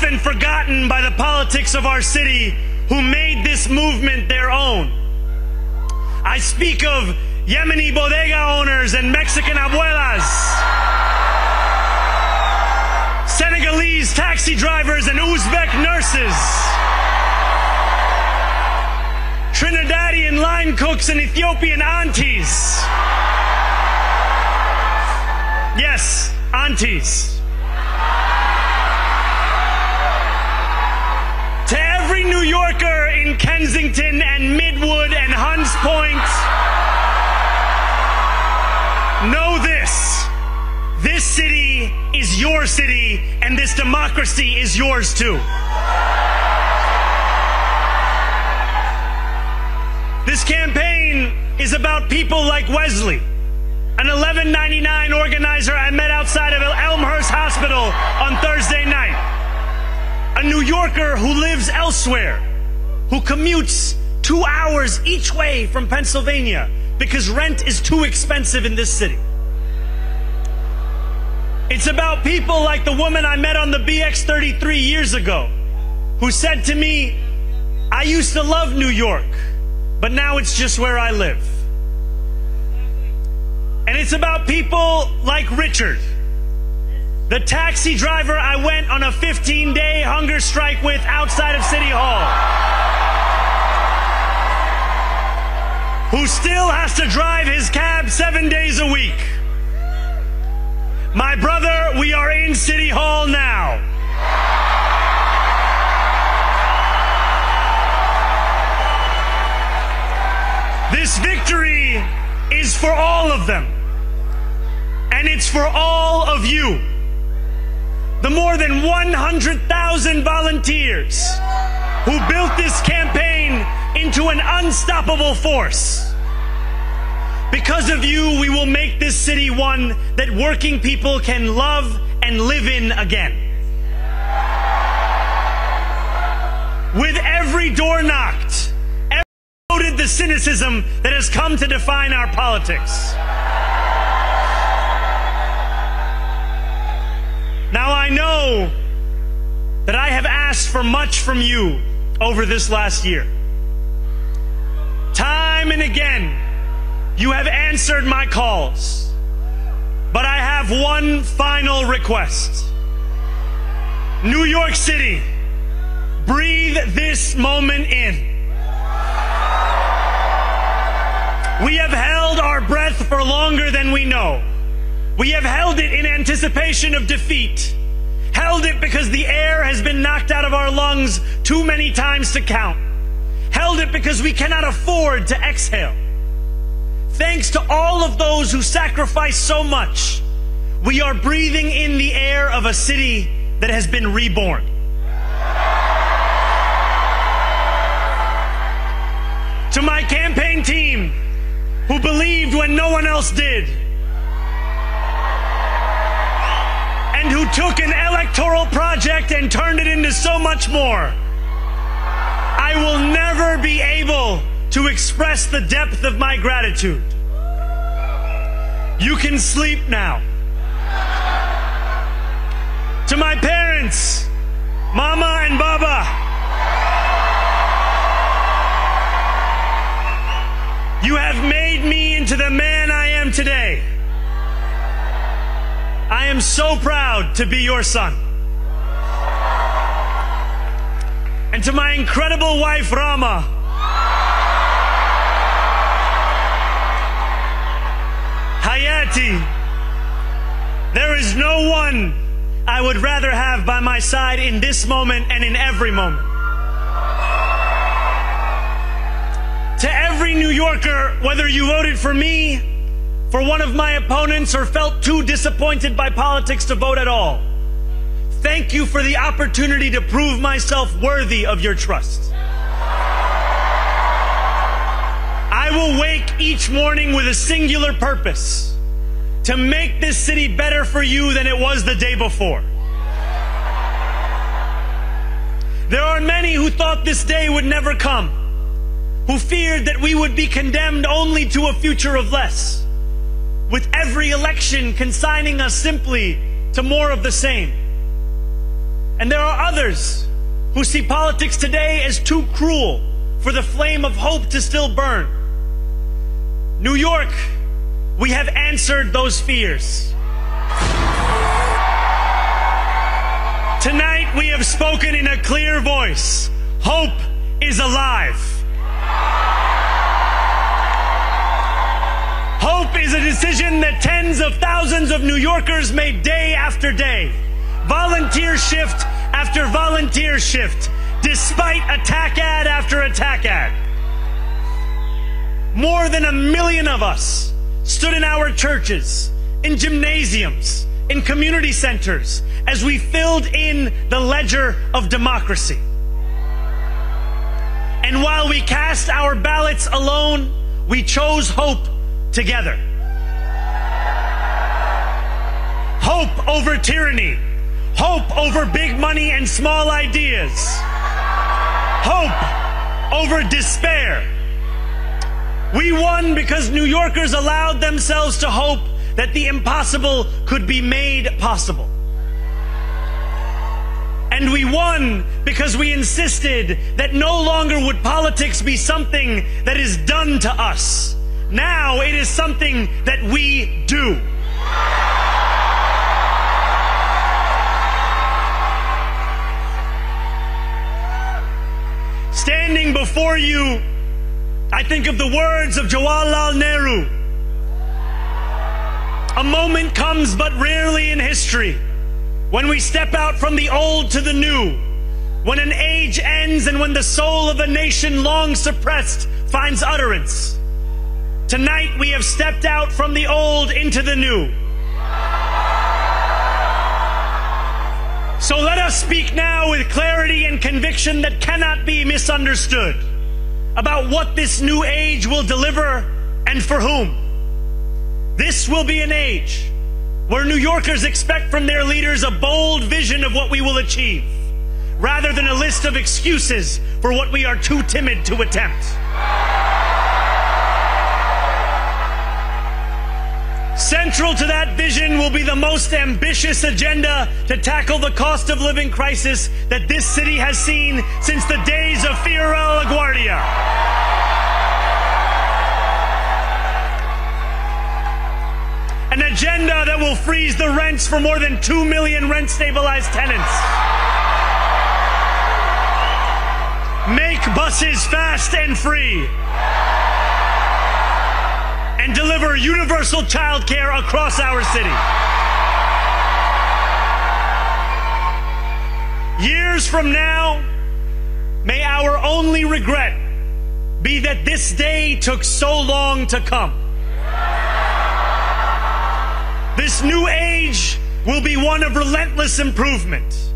often forgotten by the politics of our city who made this movement their own. I speak of Yemeni bodega owners and Mexican abuelas, Senegalese taxi drivers and Uzbek nurses, Trinidadian line cooks and Ethiopian aunties. Yes, aunties. To every New Yorker in Kensington and Midwood and Hunts Point, know this. This city is your city, and this democracy is yours too. This campaign is about people like Wesley, an $11.99 organizer I met outside of Elmhurst Hospital on Thursday night. A New Yorker who lives elsewhere, who commutes 2 hours each way from Pennsylvania because rent is too expensive in this city. It's about people like the woman I met on the BX 33 years ago, who said to me, I used to love New York, but now it's just where I live. And it's about people like Richard, the taxi driver I went on a 15-day hunger strike with outside of City Hall, who still has to drive his cab 7 days a week. My brother, we are in City Hall now. This victory is for all of them, and it's for all of you. The more than 100,000 volunteers who built this campaign into an unstoppable force. Because of you, we will make this city one that working people can love and live in again. With every door knocked, every the cynicism that has come to define our politics. Now I know that I have asked for much from you over this last year. Time and again, you have answered my calls. But I have one final request. New York City, breathe this moment in. We have held our breath for longer than we know. We have held it in anticipation of defeat. Held it because the air has been knocked out of our lungs too many times to count. Held it because we cannot afford to exhale. Thanks to all of those who sacrificed so much, we are breathing in the air of a city that has been reborn. To my campaign team, who believed when no one else did, and who took an electoral project and turned it into so much more, I will never be able to express the depth of my gratitude. You can sleep now. To my parents, Mama and Baba, you have made me into the man I am today. I am so proud to be your son. And to my incredible wife, Rama, Hayati, there is no one I would rather have by my side in this moment and in every moment. To every New Yorker, whether you voted for me, for one of my opponents, or felt too disappointed by politics to vote at all, thank you for the opportunity to prove myself worthy of your trust. I will wake each morning with a singular purpose: to make this city better for you than it was the day before. There are many who thought this day would never come, who feared that we would be condemned only to a future of less, with every election consigning us simply to more of the same. And there are others who see politics today as too cruel for the flame of hope to still burn. New York, we have answered those fears. Tonight we have spoken in a clear voice. Hope is alive. Hope is a decision that tens of thousands of New Yorkers made day after day. Volunteer shift after volunteer shift, despite attack ad after attack ad. More than 1 million of us stood in our churches, in gymnasiums, in community centers, as we filled in the ledger of democracy. And while we cast our ballots alone, we chose hope together. Hope over tyranny. Hope over big money and small ideas. Hope over despair. We won because New Yorkers allowed themselves to hope that the impossible could be made possible. And we won because we insisted that no longer would politics be something that is done to us. Now it is something that we do. Standing before you, I think of the words of Jawaharlal Nehru. A moment comes but rarely in history when we step out from the old to the new, when an age ends and when the soul of a nation long suppressed finds utterance. Tonight we have stepped out from the old into the new. So let us speak now with clarity and conviction that cannot be misunderstood about what this new age will deliver and for whom. This will be an age where New Yorkers expect from their leaders a bold vision of what we will achieve, rather than a list of excuses for what we are too timid to attempt. Central to that vision will be the most ambitious agenda to tackle the cost of living crisis that this city has seen since the days of Fiorella LaGuardia. An agenda that will freeze the rents for more than 2 million rent-stabilized tenants. Make buses fast and free. And deliver universal child care across our city. Years from now, may our only regret be that this day took so long to come. This new age will be one of relentless improvement.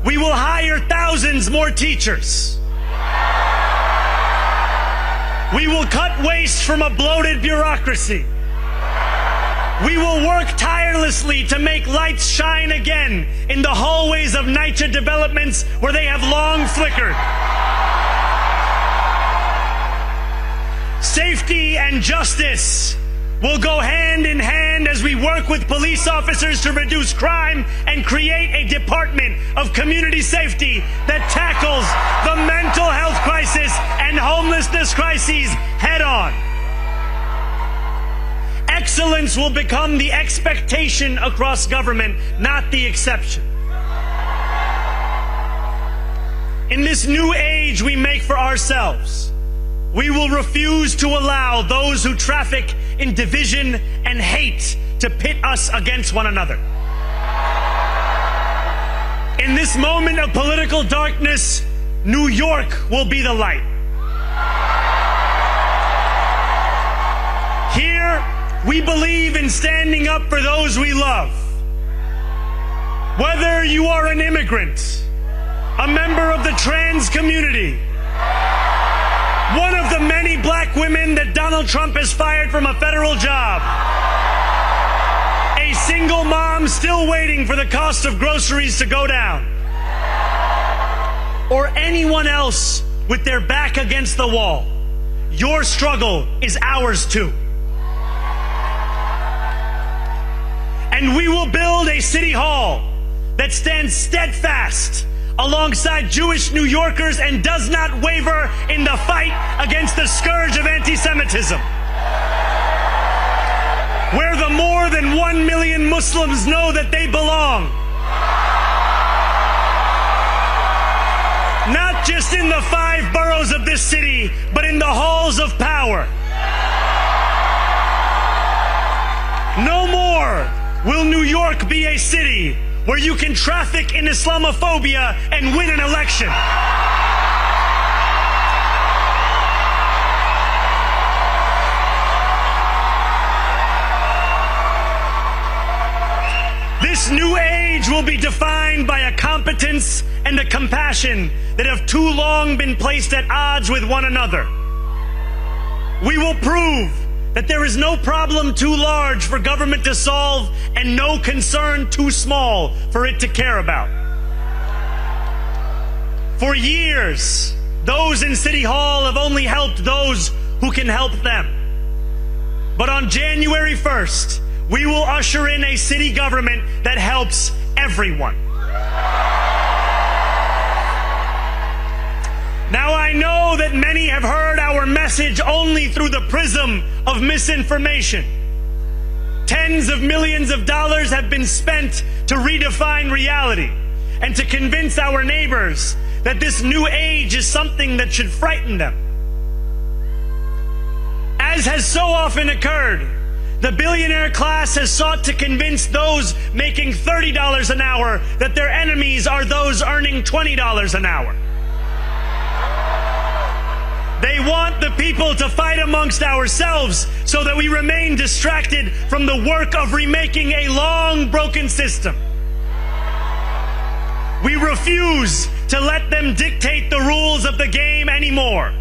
We will hire thousands more teachers. We will cut waste from a bloated bureaucracy. We will work tirelessly to make lights shine again in the hallways of NYCHA developments where they have long flickered. Safety and justice will go hand in hand as we work with police officers to reduce crime and create a department of community safety that tackles the mental health crisis and homelessness crises head on. Excellence will become the expectation across government, not the exception. In this new age we make for ourselves, we will refuse to allow those who traffic in division and hate to pit us against one another. In this moment of political darkness, New York will be the light. Here, we believe in standing up for those we love. Whether you are an immigrant, a member of the trans community, one of the many black women that Donald Trump has fired from a federal job, a single mom still waiting for the cost of groceries to go down, or anyone else with their back against the wall, your struggle is ours too. And we will build a city hall that stands steadfast alongside Jewish New Yorkers and does not waver in the fight against the scourge of anti-Semitism. Where the more than 1 million Muslims know that they belong. Not just in the 5 boroughs of this city, but in the halls of power. No more will New York be a city where you can traffic in Islamophobia and win an election. This new age will be defined by a competence and a compassion that have too long been placed at odds with one another. We will prove that there is no problem too large for government to solve and no concern too small for it to care about. For years, those in City Hall have only helped those who can help them. But on January 1st, we will usher in a city government that helps everyone. Now I know that many have heard our message only through the prism of misinformation. Tens of millions of dollars have been spent to redefine reality and to convince our neighbors that this new age is something that should frighten them. As has so often occurred, the billionaire class has sought to convince those making $30 an hour that their enemies are those earning $20 an hour. They want the people to fight amongst ourselves so that we remain distracted from the work of remaking a long broken system. We refuse to let them dictate the rules of the game anymore.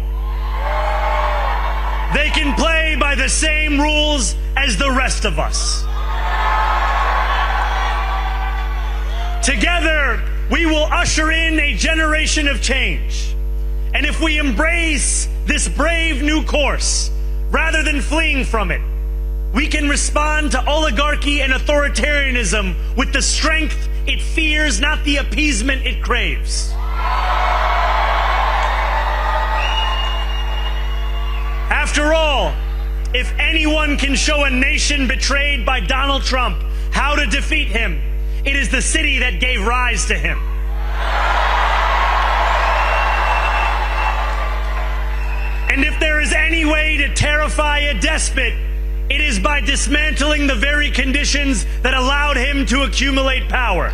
They can play by the same rules as the rest of us. Together, we will usher in a generation of change. And if we embrace this brave new course, rather than fleeing from it, we can respond to oligarchy and authoritarianism with the strength it fears, not the appeasement it craves. After all, if anyone can show a nation betrayed by Donald Trump how to defeat him, it is the city that gave rise to him. And if there is any way to terrify a despot, it is by dismantling the very conditions that allowed him to accumulate power.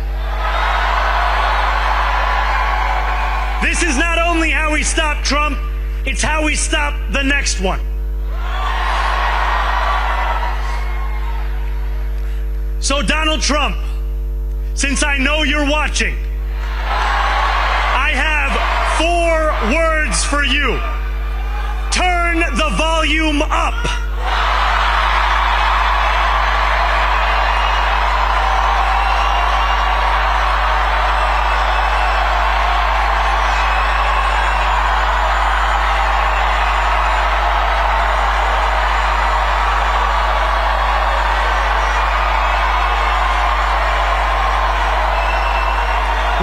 This is not only how we stop Trump, it's how we stop the next one. So Donald Trump, since I know you're watching, I have 4 words for you. Turn the volume up.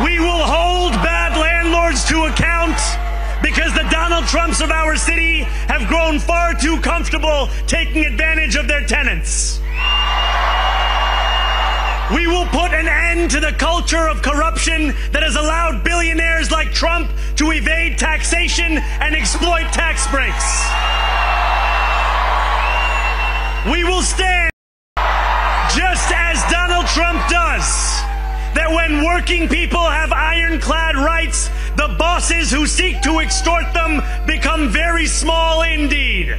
We will hold bad landlords to account because the Donald Trumps of our city have grown far too comfortable taking advantage of their tenants. We will put an end to the culture of corruption that has allowed billionaires like Trump to evade taxation and exploit tax breaks. We will stand just as Donald Trump does, that when working people have ironclad rights, the bosses who seek to extort them become very small indeed.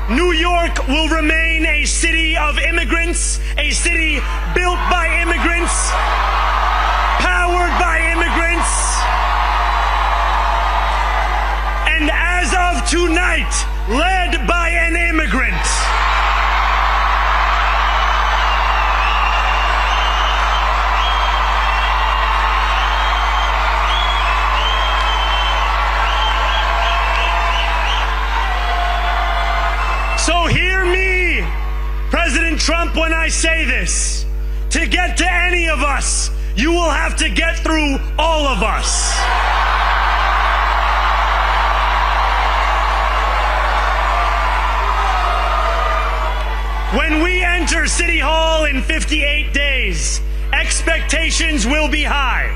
New York will remain a city of immigrants, a city built by immigrants, powered by immigrants, and as of tonight, led by an immigrant. So hear me, President Trump, when I say this. To get to any of us, you will have to get through all of us. When we enter City Hall in 58 days, expectations will be high.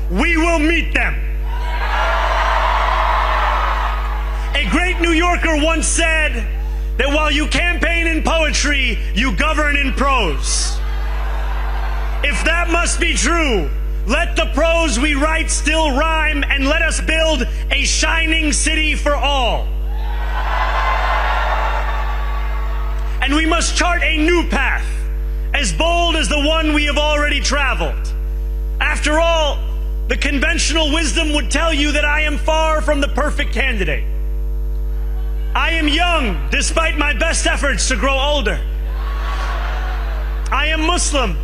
We will meet them. A great New Yorker once said that while you campaign in poetry, you govern in prose. If that must be true, let the prose we write still rhyme, and let us build a shining city for all. And we must chart a new path, as bold as the one we have already traveled. After all, the conventional wisdom would tell you that I am far from the perfect candidate. I am young, despite my best efforts to grow older. I am Muslim.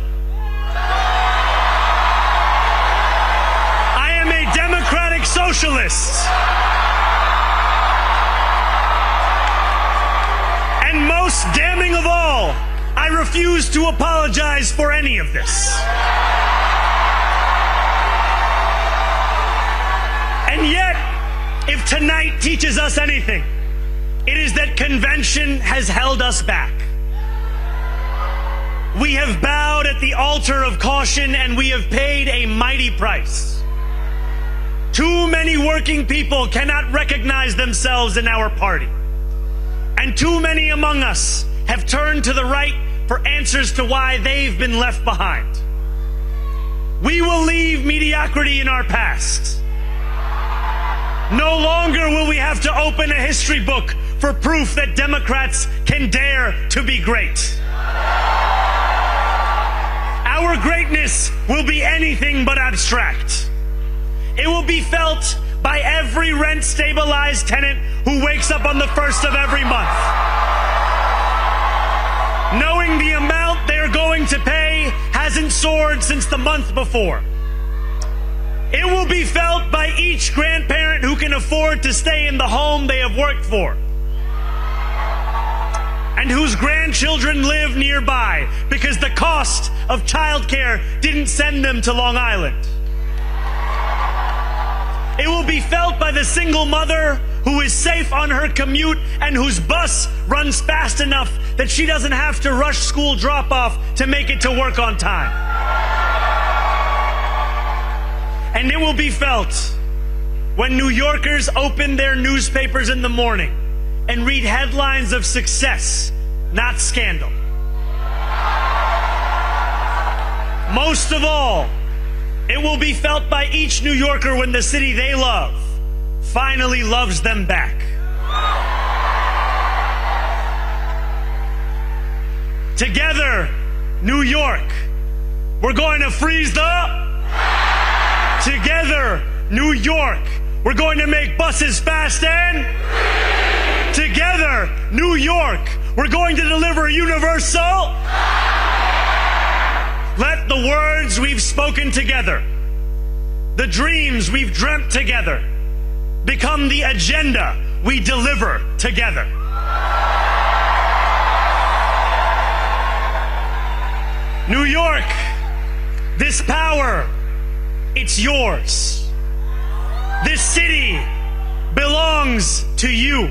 I am a democratic socialist. And most damning of all, I refuse to apologize for any of this. And yet, if tonight teaches us anything, it is that convention has held us back. We have bowed at the altar of caution, and we have paid a mighty price. Too many working people cannot recognize themselves in our party. And too many among us have turned to the right for answers to why they've been left behind. We will leave mediocrity in our past. No longer will we have to open a history book for proof that Democrats can dare to be great. Our greatness will be anything but abstract. It will be felt by every rent-stabilized tenant who wakes up on the first of every month, knowing the amount they're going to pay hasn't soared since the month before. It will be felt by each grandparent who can afford to stay in the home they have worked for, and whose grandchildren live nearby because the cost of childcare didn't send them to Long Island. It will be felt by the single mother who is safe on her commute and whose bus runs fast enough that she doesn't have to rush school drop-off to make it to work on time. And it will be felt when New Yorkers open their newspapers in the morning and read headlines of success, not scandal. Most of all, it will be felt by each New Yorker when the city they love finally loves them back. Together, New York, we're going to freeze the... Together, New York, we're going to make buses fast and... Together, New York, we're going to deliver universal... Let the words we've spoken together, the dreams we've dreamt together, become the agenda we deliver together. New York, this power, it's yours. This city belongs to you.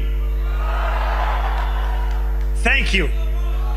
Thank you.